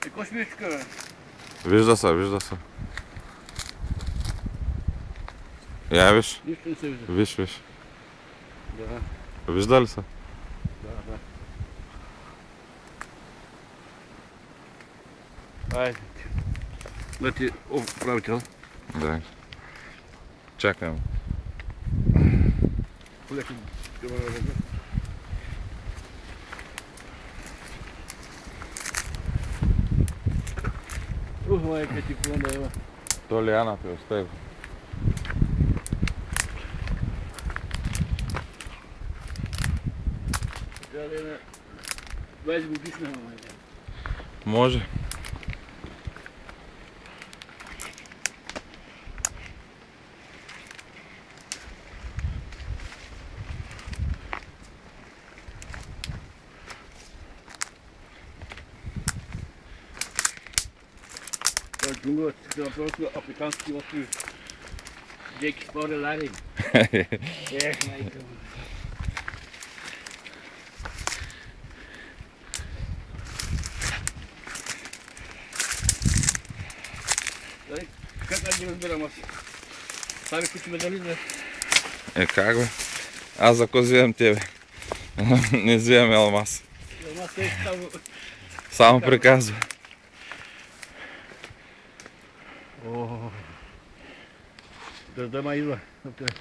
Каква смичка, бе? Вижда се, вижда се. Я виж. Нищо не се вижда. Виж, виж. Да, Вижда ли се? да. Айде. Да ти управител. Да. Чакаем. Леко ще ме разреда. Майка ти клона, ева. То лианата е, остави го. Трябва да е на 20 годишна, майка. Може. Това джунгла, това просто африкански острови. Джеки споре ларин. Ех, майка. Как аз ги разбирам аз? Сами кучи ме дали, бе? Как бе? Аз за ко взимам тебе. Не взимам алмаз. Алмаз е само... Само приказва. Дъжда ма идва.